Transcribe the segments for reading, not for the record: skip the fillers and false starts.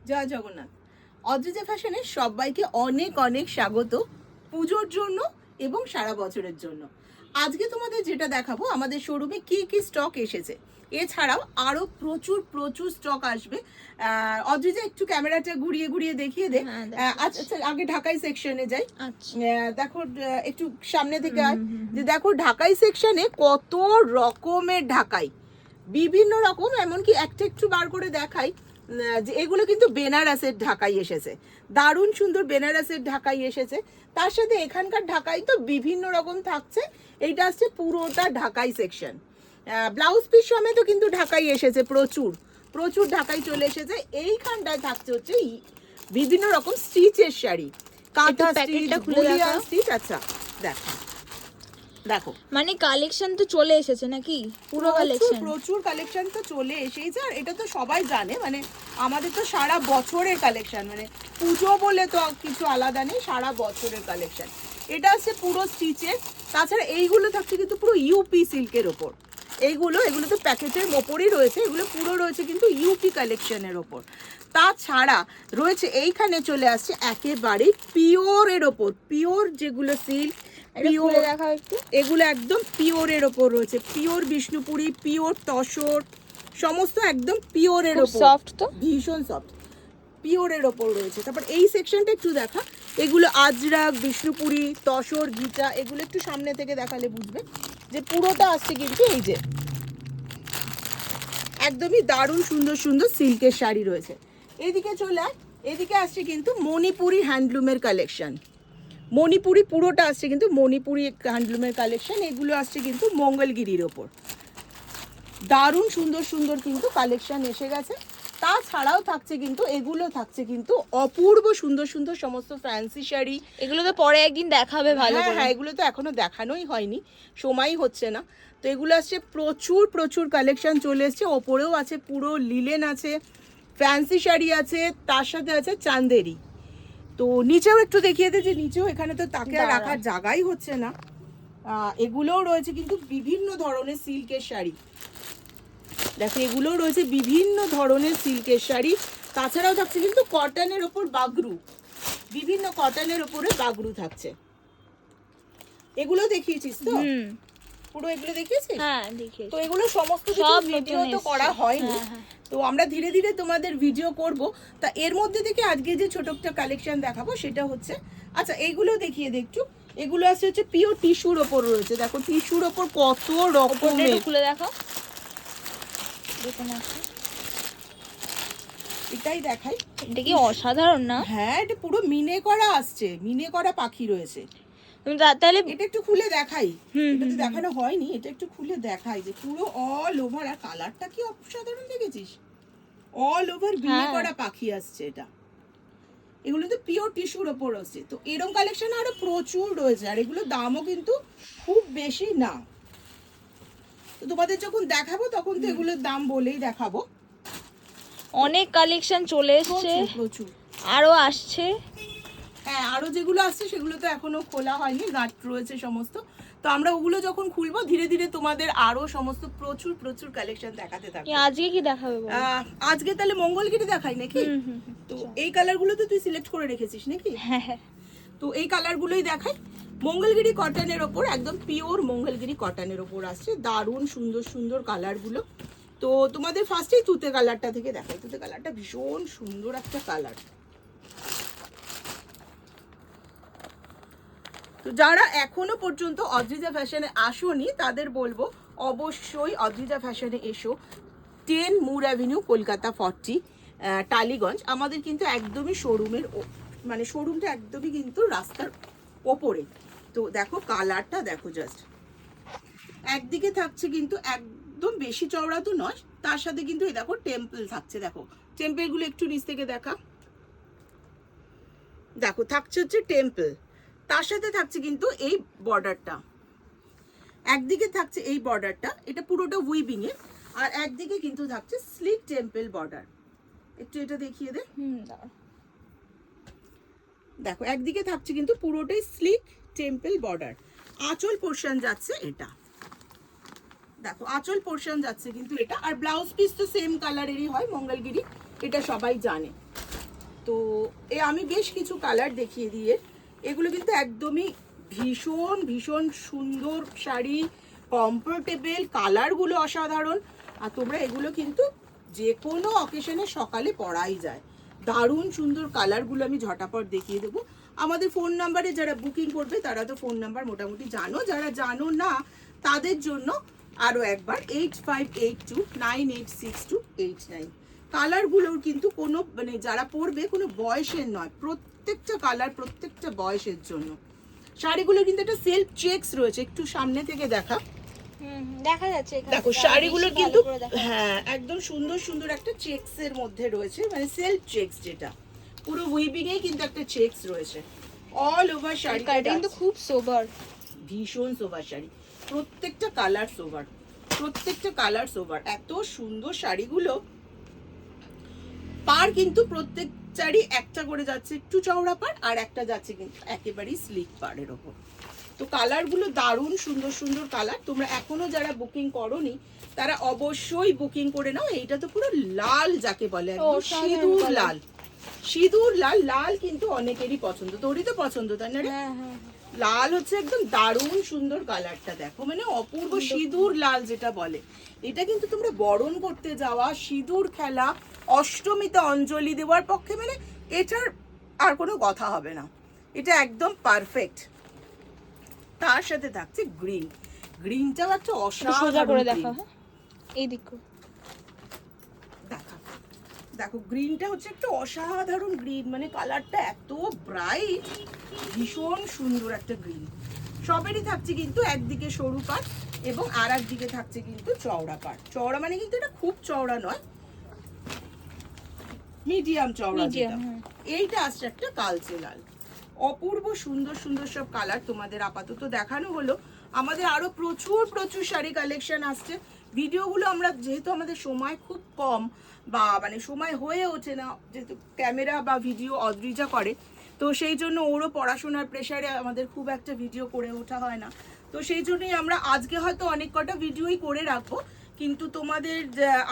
জয় জগন্নাথ। অদ্রিজা ফ্যাশনে সবাইকে অনেক অনেক স্বাগত পুজোর জন্য এবং সারা বছরের জন্য। আজকে তোমাদের যেটা দেখাবো আমাদের শোরুমে কি কি স্টক এসেছে, এছাড়াও আরো প্রচুর প্রচুর স্টক আসবে। অদ্রিজা একটু ক্যামেরাটা ঘুরিয়ে ঘুরিয়ে দেখিয়ে দে। আচ্ছা আগে ঢাকাই সেকশনে যাই। দেখো একটু সামনে থেকে আয়, যে দেখো ঢাকাই সেকশনে কত রকমের ঢাকাই, বিভিন্ন রকম, এমনকি একটা একটু বার করে দেখাই যে এগুলো কিন্তু বেনারসের ঢাকাই এসেছে, দারুণ সুন্দর বেনারসের ঢাকাই এসেছে। তার সাথে এখানকার ঢাকাই তো বিভিন্ন রকম থাকছে। এইটা আসছে পুরোটা ঢাকাই সেকশন। ব্লাউজ পিস সমেতও কিন্তু ঢাকাই এসেছে, প্রচুর প্রচুর ঢাকাই চলে এসেছে। এইখানটায় থাকছে হচ্ছে বিভিন্ন রকম স্টিচের শাড়ি, কাঁথা স্টিচ, গুলিয়ান স্টিচ। আচ্ছা দেখো দেখো, মানে কালেকশন তো চলে এসেছে নাকি? পুরো কালেকশন, প্রচুর কালেকশন তো চলে এসেছে। আর এটা তো সবাই জানে, মানে আমাদের তো সারা বছরের কালেকশন, মানে পুজো বলে তো কিছু আলাদা নেই, সারা বছরের কালেকশন। এটা আছে পুরো স্টিচের। তাছাড়া এইগুলো থাকছে কিন্তু পুরো ইউপি সিল্কের ওপর। এগুলো তো প্যাকেটের ওপরই রয়েছে, এগুলো পুরো রয়েছে কিন্তু ইউপি কালেকশনের ওপর। তাছাড়া রয়েছে এইখানে চলে আসছে একেবারে পিওরের ওপর, পিওর যেগুলো সিল্ক, পিওর দেখাও একটু। এগুলো একদম পিওরের ওপর রয়েছে, পিওর বিষ্ণুপুরি, পিওর তসর, সমস্ত একদম পিওরের ওপর, সফট, তো ভীষণ সফট, পিওরের ওপর রয়েছে। তারপর এই সেকশনটা একটু দেখা, এগুলো আজরাক, বিষ্ণুপুরি, তসর, গিচা, এগুলো একটু সামনে থেকে দেখালে বুঝবে যে পুরোটা আসছে কিন্তু এই যে একদমই দারুণ সুন্দর সুন্দর সিল্কের শাড়ি রয়েছে। এদিকে চলে আয়, এদিকে আসছে কিন্তু মণিপুরি হ্যান্ডলুমের কালেকশন। মণিপুরি পুরোটা আসছে কিন্তু মণিপুরি হ্যান্ডলুমের কালেকশন। এগুলো আসছে কিন্তু মঙ্গলগিরির ওপর, দারুণ সুন্দর সুন্দর কিন্তু কালেকশন এসে গেছে। তাছাড়াও থাকছে কিন্তু এগুলো থাকছে কিন্তু অপূর্ব সুন্দর সুন্দর সমস্ত ফ্যান্সি শাড়ি। এগুলো তো পরে একদিন দেখাবে ভালো করে। হ্যাঁ, এগুলো তো এখনো দেখানোই হয়নি, সময়ই হচ্ছে না। তো এগুলো আসছে প্রচুর প্রচুর কালেকশন চলে এসছে। ওপরেও আছে পুরো লিলেন আছে, ফ্যান্সি শাড়ি আছে, তার সাথে আছে চান্দেরি। তো নিচেও একটু দেখিয়ে দে, যে নিচেও এখানে তো তাকে আর রাখার জায়গাই হচ্ছে না। এগুলোও রয়েছে কিন্তু বিভিন্ন ধরনের সিল্কের শাড়ি। দেখো এগুলোও রয়েছে বিভিন্ন ধরনের সিল্কের শাড়ি। তাছাড়াও থাকছে কিন্তু কটনের ওপর বাগরু, বিভিন্ন কটনের ওপরে বাগরু থাকছে। এগুলো দেখিয়েছিস তো? পুরো এগুলো দেখিয়েছিস? হ্যাঁ, দেখিয়েছি। তো এগুলো সমস্ত কিছু ভিডিও তো করা হয়নি, তো আমরা ধীরে ধীরে তোমাদের ভিডিও করব। তা এর মধ্যে থেকে আজকে যে ছোট একটা কালেকশন দেখাবো সেটা হচ্ছে, আচ্ছা এইগুলো দেখিয়ে দে একটু। এগুলো আছে হচ্ছে পিওর টিস্যুর ওপর রয়েছে। দেখো টিস্যুর ওপর কত রকমের, খুলে দেখো, দেখুন এটাই দেখাই। এটা কি অসাধারণ না? হ্যাঁ, এটা পুরো মিনে করা আসছে, মিনে করা পাখি রয়েছে। তুমি তাহলে এটা একটু খুলে দেখাই, এটা তো দেখানো হয়নি, এটা একটু খুলে দেখাই যে পুরো অল ওভার। আর কালারটা কি অসাধারণ দেখেছিস, অল ওভার মিনে করা পাখি আসছে এটা। এগুলো তো পিওর টিস্যুর ওপর আসছে। তো এরকম কালেকশন আরো প্রচুর রয়েছে, আর এগুলো দামও কিন্তু খুব বেশি না। তো তোমাদের যখন দেখাবো তখন তো এগুলোর দাম বলেই দেখাবো। অনেক কালেকশন চলে এসেছে, প্রচুর আরো আসছে। হ্যাঁ, আরো যেগুলো আসছে সেগুলো তো এখনো খোলা হয়নি, গাঁট রয়েছে সমস্ত। তো আমরা ওগুলো যখন খুলবো ধীরে ধীরে তোমাদের আরো সমস্ত প্রচুর প্রচুর কালেকশন দেখাতে থাকবো। আজকে কি দেখাবে বলো? আজকে তাহলে মঙ্গলগিরি দেখাই নাকি? তো এই কালারগুলো তো তুই সিলেক্ট করে রেখেছিস নাকি? হ্যাঁ, তো এই কালারগুলোই দেখাই। মঙ্গলগিরি কটনের ওপর, একদম পিওর মঙ্গলগিরি কটনের ওপর আসছে, দারুণ সুন্দর সুন্দর কালারগুলো। তো তোমাদের ফার্স্টেই তুতে কালারটা থেকে দেখাই। তুতে কালারটা ভীষণ সুন্দর একটা কালার। তো যারা এখনো পর্যন্ত অদ্রিজা ফ্যাশনে আসোনি তাদের বলবো অবশ্যই অদ্রিজা ফ্যাশনে এসো। 10 মুর অ্যাভিনিউ, কলকাতা 40, টালিগঞ্জ। আমাদের কিন্তু একদমই শোরুমের, মানে শোরুমটা একদমই কিন্তু রাস্তার ওপরে। তো দেখো কালারটা দেখো জাস্ট, একদিকে থাকছে কিন্তু একদম বেশি চওড়া তো নয়, তার সাথে কিন্তু এই দেখো টেম্পল থাকছে। দেখো টেম্পলগুলো একটু নিচ থেকে দেখা, দেখো থাকছে হচ্ছে টেম্পল। তার সাথে থাকছে কিন্তু এই বর্ডারটা, একদিকে থাকছে এই বর্ডারটা, এটা পুরোটা উইভিং এর, আর একদিকে কিন্তু থাকছে স্লিক টেম্পল বর্ডার। একটু এটা দেখিয়ে দে। দেখো একদিকে থাকছে কিন্তু পুরোটাই স্লিক টেম্পল বর্ডার। আঁচল পোর্শন যাচ্ছে এটা, দেখো আঁচল পোর্শন যাচ্ছে কিন্তু এটা। আর ব্লাউজ পিস তো সেম কালারেরই হয় মঙ্গলগিরি, এটা সবাই জানে। তো আমি বেশ কিছু কালার দেখিয়ে দিয়ে, এগুলো কিন্তু একদমই ভীষণ ভীষণ সুন্দর শাড়ি, কমফোর্টেবল, কালারগুলো অসাধারণ। আর তোমরা এগুলো কিন্তু যে কোনো অকেশনে সকালে পরাই যায়। দারুণ সুন্দর কালারগুলো আমি ঝটাপট দেখিয়ে দেবো। আমাদের ফোন নাম্বারে যারা বুকিং করবে তারা তো ফোন নাম্বার মোটামুটি জানো, যারা জানো না তাদের জন্য আরও একবার 8582986289। কালারগুলোর কিন্তু কোনো মানে যারা পরবে কোনো বয়সের নয়, প্রত্যেকটা কালার প্রত্যেকটা বয়সের জন্য। শাড়িগুলো কিন্তু একটা সেলফ চেকস রয়েছে, একটু সামনে থেকে দেখা, দেখা যাচ্ছে এখানে। দেখো শাড়িগুলো কিন্তু হ্যাঁ একদম সুন্দর সুন্দর একটা চেকস এর মধ্যে রয়েছে, মানে সেলফ চেকস, যেটা পুরো উইভিং এ কিন্তু একটা চেকস রয়েছে অল ওভার শাড়ি। কিন্তু খুব সোবার, ভীষণ সোবার শাড়ি, প্রত্যেকটা কালার সোবার, প্রত্যেকটা কালার সোবার। এত সুন্দর শাড়িগুলো, পার কিন্তু প্রত্যেক শাড়ি একটা করে যাচ্ছে একটু চওড়া পার, আর একটা যাচ্ছে কিন্তু একেবারেই স্লিক পাড়ের ওপর। তো কালারগুলো দারুণ সুন্দর সুন্দর কালার। তোমরা এখনো যারা বুকিং করোনি তারা অবশ্যই বুকিং করে নাও। এইটা তো পুরো লাল যাকে বলে, একদম সিঁদুর লাল, সিঁদুর লাল। লাল কিন্তু অনেকেরই পছন্দ, তোরই তো পছন্দ তাই না রে? লাল হচ্ছে একদম দারুণ সুন্দর কালারটা, দেখো মানে অপূর্ব সিঁদুর লাল যেটা বলে। এটা কিন্তু তোমরা বরণ করতে যাওয়া, সিঁদুর খেলা, অষ্টমীতে অঞ্জলি দেওয়ার পক্ষে মানে এটার আর কোনো কথা হবে না, এটা একদম পারফেক্ট। তার সাথে থাকছে গ্রিন, গ্রিনটাও একটা অসাধারণ দেখা। এই দেখো, দেখো গ্রিনটা হচ্ছে একটা অসাধারণ গ্রিন, মানে কালারটা এত ব্রাইট, ভীষণ সুন্দর একটা গ্রিন। সবেরই থাকছে কিন্তু একদিকে সরু পাট এবং আর একদিকে থাকছে কিন্তু চওড়া পাট। চওড়া মানে কিন্তু এটা খুব চওড়া নয়, মিডিয়াম চওড়া যেটা। এইটা আসছে একটা কালচে লাল। অপূর্ব সুন্দর সুন্দর সব কালার তোমাদের আপাতত দেখানো হলো। আমাদের আরো প্রচুর প্রচুর শাড়ি কালেকশন আসছে। ভিডিওগুলো আমরা যেহেতু আমাদের সময় খুব কম, বা মানে সময় হয়ে ওঠে না, যেহেতু ক্যামেরা বা ভিডিও অদ্রিজা করে, তো সেই জন্য ওরও পড়াশোনার প্রেশারে আমাদের খুব একটা ভিডিও করে ওঠা হয় না। তো সেই জন্যই আমরা আজকে হয়তো অনেক কটা ভিডিওই করে রাখবো, কিন্তু তোমাদের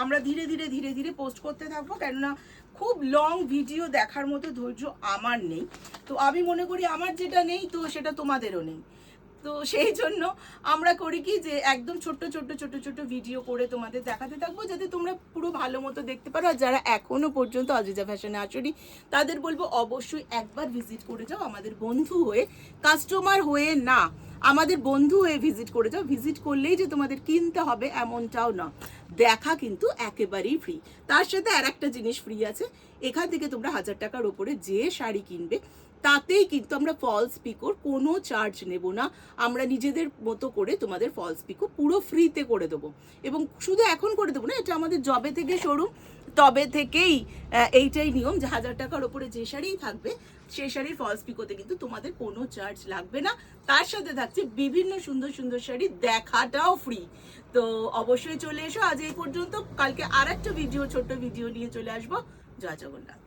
আমরা ধীরে ধীরে ধীরে ধীরে পোস্ট করতে থাকবো, কেননা খুব লং ভিডিও দেখার মতো ধৈর্য আমার নেই। তো আমি মনে করি আমার যেটা নেই তো সেটা তোমাদেরও নেই। তো সেই জন্য আমরা করি কি যে একদম ছোট্ট ছোট্ট ছোট ছোট ভিডিও করে তোমাদের দেখাতে থাকবো, যাতে তোমরা পুরো ভালো মতো দেখতে পারো। আর যারা এখনো পর্যন্ত অদ্রিজা ফ্যাশনে আসোনি তাদের বলবো অবশ্যই একবার ভিজিট করে যাও, আমাদের বন্ধু হয়ে, কাস্টমার হয়ে না, আমাদের বন্ধু হয়ে ভিজিট করে যাও। ভিজিট করলেই যে তোমাদের কিনতে হবে এমনটাও না, দেখা কিন্তু একেবারেই ফ্রি। তার সাথে আর একটা জিনিস ফ্রি আছে, এখান থেকে তোমরা 1000 টাকার ওপরে যে শাড়ি কিনবে তাতেই কিন্তু আমরা ফলস পিকোর কোনো চার্জ নেব না। আমরা নিজেদের মতো করে তোমাদের ফলস পিকো পুরো ফ্রিতে করে দেবো, এবং শুধু এখন করে দেবো না, এটা আমাদের জবে থেকে শোরুম তবে থেকেই এইটাই নিয়ম যে 1000 টাকার ওপরে যে শাড়িই থাকবে সেই শাড়ির ফলস পিকোতে কিন্তু তোমাদের কোনো চার্জ লাগবে না। তার সাথে থাকছে বিভিন্ন সুন্দর সুন্দর শাড়ি দেখাটাও ফ্রি। তো অবশ্যই চলে এসো। আজ এই পর্যন্ত, কালকে আর একটা ভিডিও, ছোট্ট ভিডিও নিয়ে চলে আসবো। জয় জগন্নাথ।